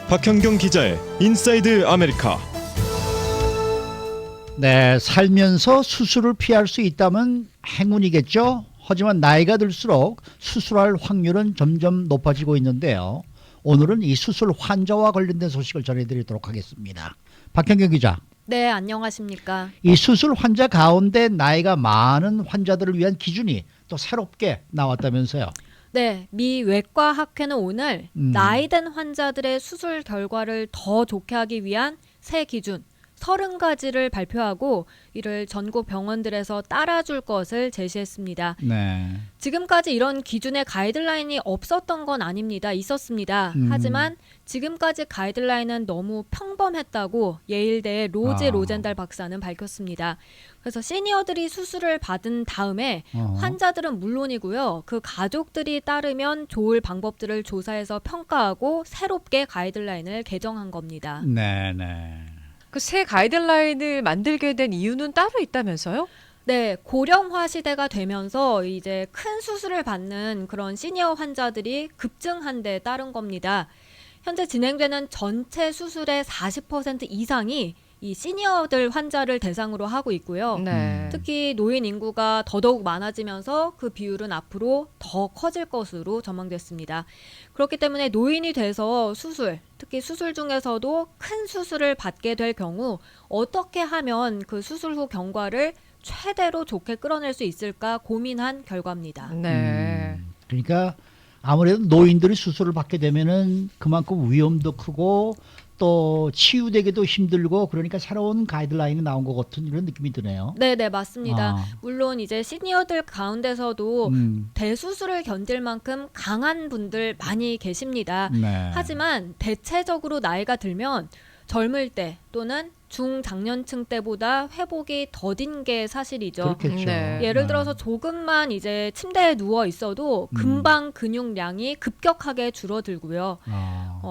박현경 기자의 인사이드 아메리카. 네, 살면서 수술을 피할 수 있다면 행운이겠죠. 하지만 나이가 들수록 수술할 확률은 점점 높아지고 있는데요. 오늘은 이 수술 환자와 관련된 소식을 전해드리도록 하겠습니다. 박현경 기자. 네, 안녕하십니까. 이 수술 환자 가운데 나이가 많은 환자들을 위한 기준이 또 새롭게 나왔다면서요. 네, 미 외과학회는 오늘 나이 든 환자들의 수술 결과를 더 좋게 하기 위한 새 기준 30가지를 발표하고 이를 전국 병원들에서 따라줄 것을 제시했습니다. 네. 지금까지 이런 기준의 가이드라인이 없었던 건 아닙니다. 있었습니다. 하지만 지금까지 가이드라인은 너무 평범했다고 예일대의 로젠달 박사는 밝혔습니다. 그래서 시니어들이 수술을 받은 다음에 환자들은 물론이고요. 그 가족들이 따르면 좋을 방법들을 조사해서 평가하고 새롭게 가이드라인을 개정한 겁니다. 네, 네. 그 새 가이드라인을 만들게 된 이유는 따로 있다면서요? 네, 고령화 시대가 되면서 이제 큰 수술을 받는 그런 시니어 환자들이 급증한 데 따른 겁니다. 현재 진행되는 전체 수술의 40% 이상이 이 시니어들 환자를 대상으로 하고 있고요. 네. 특히 노인 인구가 더더욱 많아지면서 그 비율은 앞으로 더 커질 것으로 전망됐습니다. 그렇기 때문에 노인이 돼서 특히 수술 중에서도 큰 수술을 받게 될 경우 어떻게 하면 그 수술 후 경과를 최대로 좋게 끌어낼 수 있을까 고민한 결과입니다. 네. 그러니까 아무래도 노인들이 수술을 받게 되면은 그만큼 위험도 크고 또 치유되기도 힘들고 그러니까 새로운 가이드라인이 나온 것 같은 이런 느낌이 드네요. 네, 맞습니다. 물론 이제 시니어들 가운데서도 대수술을 견딜 만큼 강한 분들 많이 계십니다. 네. 하지만 대체적으로 나이가 들면 젊을 때 또는 중장년층 때보다 회복이 더딘 게 사실이죠. 그렇겠죠. 네. 예를 들어서 조금만 이제 침대에 누워 있어도 금방 근육량이 급격하게 줄어들고요.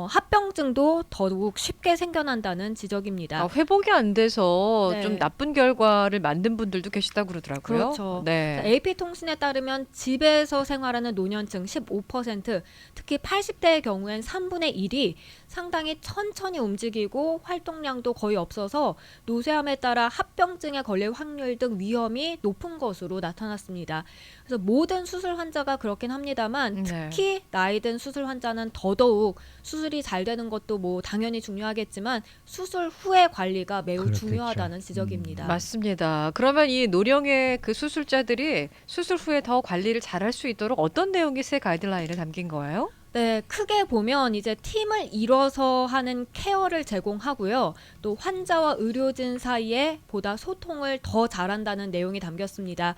합병증도 더욱 쉽게 생겨난다는 지적입니다. 회복이 안 돼서 네. 좀 나쁜 결과를 만든 분들도 계시다고 그러더라고요. 그렇죠. 네. AP통신에 따르면 집에서 생활하는 노년층 15%, 특히 80대의 경우엔 3분의 1이 상당히 천천히 움직이고 활동량도 거의 없어서 노쇠함에 따라 합병증에 걸릴 확률 등 위험이 높은 것으로 나타났습니다. 그래서 모든 수술 환자가 그렇긴 합니다만 특히 나이 든 수술 환자는 더더욱 수술이 잘 되는 것도 뭐 당연히 중요하겠지만 수술 후의 관리가 매우 그렇겠죠. 중요하다는 지적입니다. 맞습니다. 그러면 이 노령의 그 수술자들이 수술 후에 더 관리를 잘할 수 있도록 어떤 내용이 새 가이드라인에 담긴 거예요? 네, 크게 보면 이제 팀을 이뤄서 하는 케어를 제공하고요. 또 환자와 의료진 사이에 보다 소통을 더 잘한다는 내용이 담겼습니다.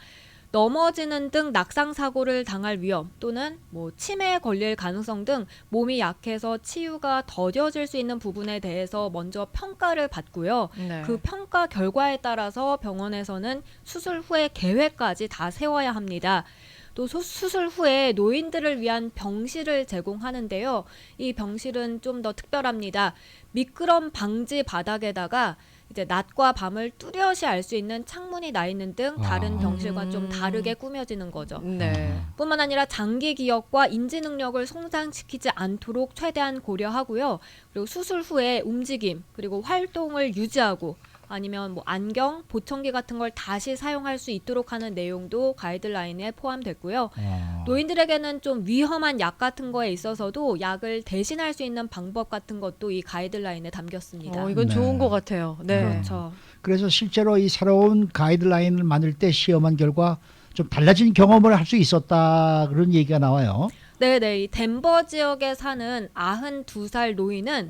넘어지는 등 낙상 사고를 당할 위험 또는 뭐 치매에 걸릴 가능성 등 몸이 약해서 치유가 더뎌질 수 있는 부분에 대해서 먼저 평가를 받고요. 네. 그 평가 결과에 따라서 병원에서는 수술 후의 계획까지 다 세워야 합니다. 또 수술 후에 노인들을 위한 병실을 제공하는데요. 이 병실은 좀 더 특별합니다. 미끄럼 방지 바닥에다가 이제 낮과 밤을 뚜렷이 알 수 있는 창문이 나 있는 등 다른 병실과 좀 다르게 꾸며지는 거죠. 네. 뿐만 아니라 장기 기억과 인지 능력을 손상시키지 않도록 최대한 고려하고요. 그리고 수술 후에 움직임 그리고 활동을 유지하고 아니면 뭐 안경, 보청기 같은 걸 다시 사용할 수 있도록 하는 내용도 가이드라인에 포함됐고요. 노인들에게는 좀 위험한 약 같은 거에 있어서도 약을 대신할 수 있는 방법 같은 것도 이 가이드라인에 담겼습니다. 이건 네. 좋은 것 같아요. 네. 그렇죠. 그래서 실제로 이 새로운 가이드라인을 만들 때 시험한 결과 좀 달라진 경험을 할 수 있었다 그런 얘기가 나와요. 네네, 이 덴버 지역에 사는 92살 노인은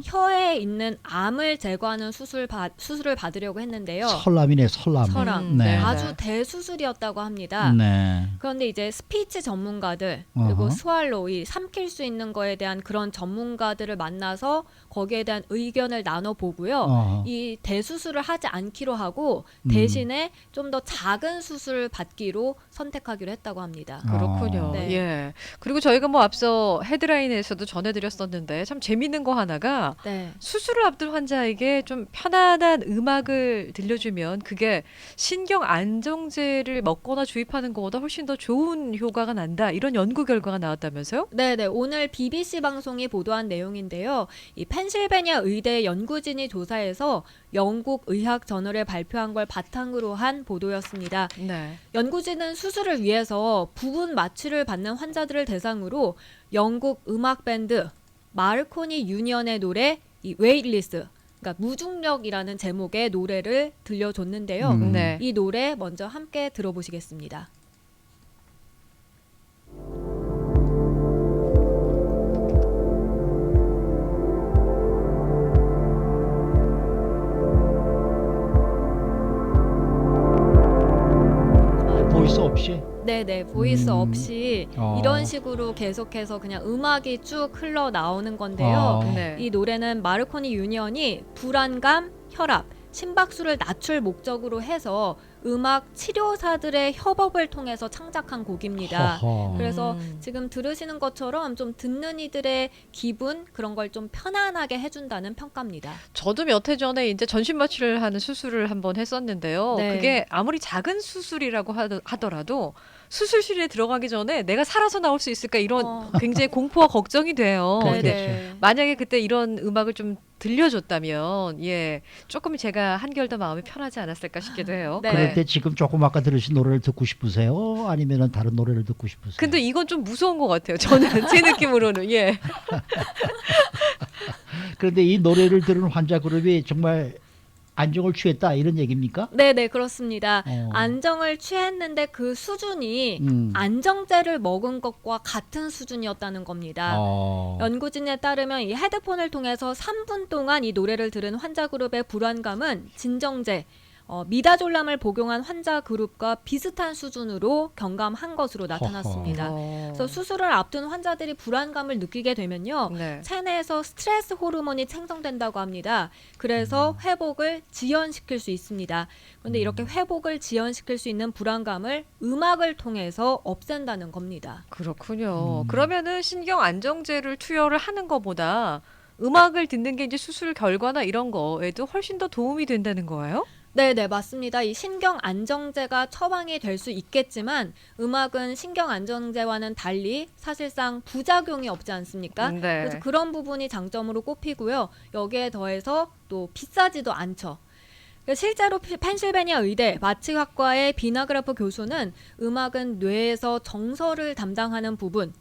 혀에 있는 암을 제거하는 수술을 받으려고 했는데요. 설암이네, 설암. 설암. 네. 아주 대수술이었다고 합니다. 네. 그런데 이제 스피치 전문가들 그리고 스왈로우, 이 삼킬 수 있는 거에 대한 그런 전문가들을 만나서 거기에 대한 의견을 나눠보고요. 이 대수술을 하지 않기로 하고 대신에 좀 더 작은 수술을 받기로 선택하기로 했다고 합니다. 그렇군요. 네. 예. 그리고 저희가 뭐 앞서 헤드라인에서도 전해드렸었는데 참 재밌는 거 하나가 네. 수술을 앞둔 환자에게 좀 편안한 음악을 들려주면 그게 신경 안정제를 먹거나 주입하는 것보다 훨씬 더 좋은 효과가 난다. 이런 연구 결과가 나왔다면서요? 네네. 오늘 BBC 방송이 보도한 내용인데요. 이 펜실베니아 의대 연구진이 조사해서 영국 의학 저널에 발표한 걸 바탕으로 한 보도였습니다. 네. 연구진은 수술을 위해서 부분 마취를 받는 환자들을 대상으로 영국 음악 밴드 마르코니 유니언의 노래 이 웨이트리스트, 그러니까 무중력이라는 제목의 노래를 들려줬는데요. 네. 이 노래 먼저 함께 들어보시겠습니다. 보이스 없이. 네네, 보이스 없이 어. 이런 식으로 계속해서 그냥 음악이 쭉 흘러 나오는 건데요. 네. 이 노래는 마르코니 유니언이 불안감, 혈압, 심박수를 낮출 목적으로 해서 음악 치료사들의 협업을 통해서 창작한 곡입니다. 허허. 그래서 지금 들으시는 것처럼 좀 듣는 이들의 기분 그런 걸 좀 편안하게 해준다는 평가입니다. 저도 몇 해 전에 이제 전신 마취를 하는 수술을 한번 했었는데요. 네. 그게 아무리 작은 수술이라고 하더라도 수술실에 들어가기 전에 내가 살아서 나올 수 있을까 이런 굉장히 공포와 걱정이 돼요. 그렇겠죠. 근데 만약에 그때 이런 음악을 좀 들려줬다면 예 조금 제가 한결 더 마음이 편하지 않았을까 싶기도 해요. 네. 그럴 때 지금 조금 아까 들으신 노래를 듣고 싶으세요? 아니면 다른 노래를 듣고 싶으세요? 근데 이건 좀 무서운 것 같아요. 저는 제 느낌으로는 예. 그런데 이 노래를 들은 환자 그룹이 정말 안정을 취했다 이런 얘기입니까? 네네, 그렇습니다. 어. 안정을 취했는데 그 수준이 음. 안정제를 먹은 것과 같은 수준이었다는 겁니다. 어. 연구진에 따르면 이 헤드폰을 통해서 3분 동안 이 노래를 들은 환자 그룹의 불안감은 진정제, 미다졸람을 복용한 환자 그룹과 비슷한 수준으로 경감한 것으로 나타났습니다. 그래서 수술을 앞둔 환자들이 불안감을 느끼게 되면요. 네. 체내에서 스트레스 호르몬이 생성된다고 합니다. 그래서 회복을 지연시킬 수 있습니다. 그런데 이렇게 회복을 지연시킬 수 있는 불안감을 음악을 통해서 없앤다는 겁니다. 그렇군요. 그러면은 신경 안정제를 투여를 하는 것보다 음악을 듣는 게 이제 수술 결과나 이런 거에도 훨씬 더 도움이 된다는 거예요? 네, 맞습니다. 이 신경 안정제가 처방이 될 수 있겠지만 음악은 신경 안정제와는 달리 사실상 부작용이 없지 않습니까? 네. 그래서 그런 부분이 장점으로 꼽히고요. 여기에 더해서 또 비싸지도 않죠. 실제로 펜실베니아 의대 마취학과의 비나그라프 교수는 음악은 뇌에서 정서를 담당하는 부분,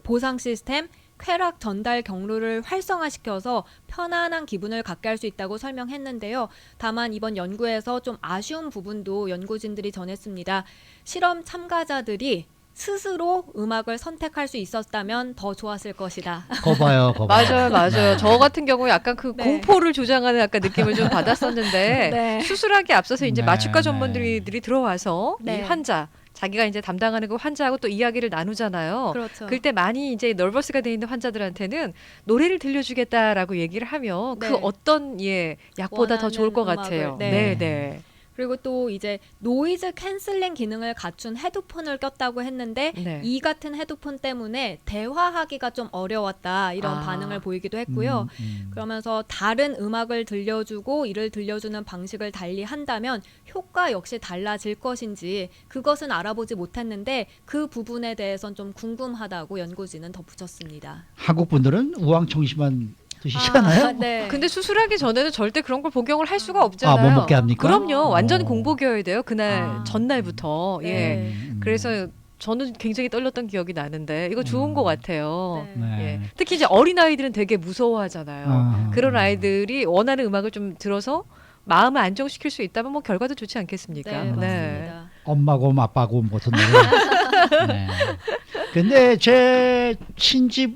보상 시스템, 쾌락 전달 경로를 활성화시켜서 편안한 기분을 갖게 할 수 있다고 설명했는데요. 다만 이번 연구에서 좀 아쉬운 부분도 연구진들이 전했습니다. 실험 참가자들이 스스로 음악을 선택할 수 있었다면 더 좋았을 것이다. 거봐요. 맞아요. 네. 저 같은 경우에 약간 그 네. 공포를 조장하는 약간 느낌을 좀 받았었는데 네. 수술하기 앞서서 이제 네, 마취과 네. 전문의들이 들어와서 이 네. 환자 자기가 이제 담당하는 그 환자하고 또 이야기를 나누잖아요. 그렇죠. 그때 많이 이제 너버스가 돼 있는 환자들한테는 노래를 들려주겠다라고 얘기를 하면 네. 그 어떤 약보다 더 좋을 것 원하는 같아요. 음악을, 네, 네. 네. 그리고 또 이제 노이즈 캔슬링 기능을 갖춘 헤드폰을 꼈다고 했는데 네. 이 같은 헤드폰 때문에 대화하기가 좀 어려웠다 이런 아. 반응을 보이기도 했고요. 그러면서 다른 음악을 들려주고 이를 들려주는 방식을 달리 한다면 효과 역시 달라질 것인지 그것은 알아보지 못했는데 그 부분에 대해선 좀 궁금하다고 연구진은 덧붙였습니다. 한국 분들은 우황청심환 드시잖아요. 네. 근데 수술하기 전에는 절대 그런 걸 복용을 할 수가 없잖아요. 못 먹게 합니까? 그럼요. 완전 어. 공복이어야 돼요. 그날 아. 전날부터. 예. 네. 그래서 저는 굉장히 떨렸던 기억이 나는데 이거 좋은 것 같아요. 네. 네. 예. 특히 이제 어린 아이들은 되게 무서워하잖아요. 아. 그런 아이들이 원하는 음악을 좀 들어서 마음을 안정시킬 수 있다면 뭐 결과도 좋지 않겠습니까? 네, 맞습니다. 엄마곰 아빠곰 같은 노래. 네. 근데 제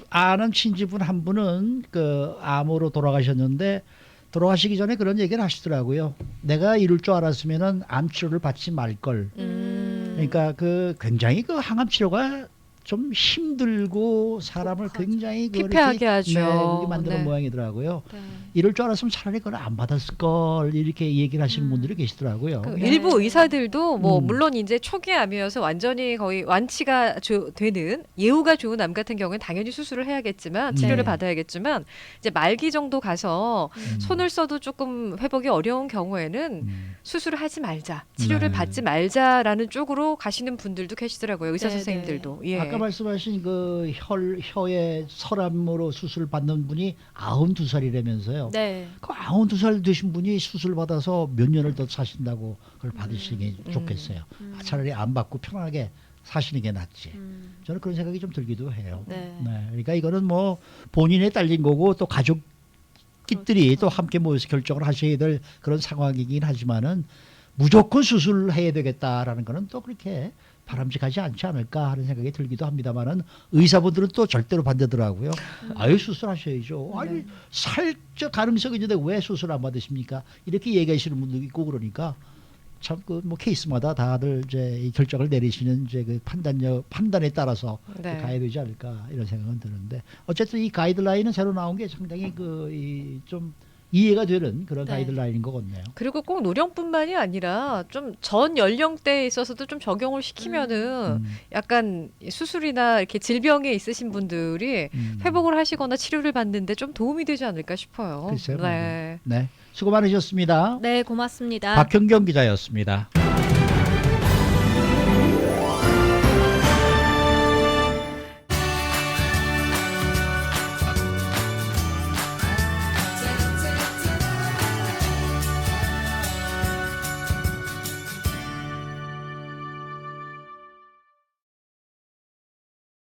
아는 친지분 한 분은 그 암으로 돌아가셨는데 돌아가시기 전에 그런 얘기를 하시더라고요. 내가 이럴 줄 알았으면은 암 치료를 받지 말 걸. 그러니까 그 굉장히 그 항암 치료가 좀 힘들고 사람을 독하죠. 굉장히 피폐하게 하죠. 그렇게 만드는 네. 모양이더라고요. 네. 이럴 줄 알았으면 차라리 그걸 안 받았을 걸 이렇게 얘기를 하시는 분들이 계시더라고요. 그 네. 일부 의사들도 뭐 음. 물론 이제 초기 암이어서 완전히 거의 완치가 되는 예후가 좋은 암 같은 경우는 당연히 수술을 해야겠지만 치료를 네. 받아야겠지만 이제 말기 정도 가서 손을 써도 조금 회복이 어려운 경우에는 수술을 하지 말자, 치료를 네. 받지 말자라는 쪽으로 가시는 분들도 계시더라고요. 의사 네, 선생님들도. 예. 아까 말씀하신 그 혀에 설암으로 수술 받는 분이 92살이라면서요. 네. 그 92살 되신 분이 수술 받아서 몇 년을 더 사신다고 그걸 받으시는 게 좋겠어요. 차라리 안 받고 편하게 사시는 게 낫지. 저는 그런 생각이 좀 들기도 해요. 네. 그러니까 이거는 뭐 본인에 딸린 거고 또 가족끼리 그렇죠. 또 함께 모여서 결정을 하셔야 될 그런 상황이긴 하지만은 무조건 수술해야 되겠다라는 거는 또 그렇게 바람직하지 않지 않을까 하는 생각이 들기도 합니다만은 의사분들은 또 절대로 반대더라고요. 아유 수술하셔야죠. 아니 살짝 가능성이 있는데 왜 수술 안 받으십니까? 이렇게 얘기하시는 분도 있고 그러니까 참 그 뭐 케이스마다 다들 이제 이 결정을 내리시는 이제 그 판단에 따라서 네. 가야 되지 않을까 이런 생각은 드는데 어쨌든 이 가이드라인은 새로 나온 게 상당히 좀 이해가 되는 그런 네. 가이드라인인 것 같네요. 그리고 꼭 노령뿐만이 아니라 좀 전 연령대에 있어서도 좀 적용을 시키면은 약간 수술이나 이렇게 질병에 있으신 분들이 회복을 하시거나 치료를 받는데 좀 도움이 되지 않을까 싶어요. 글쎄요. 네. 네, 수고 많으셨습니다. 네, 고맙습니다. 박현경 기자였습니다.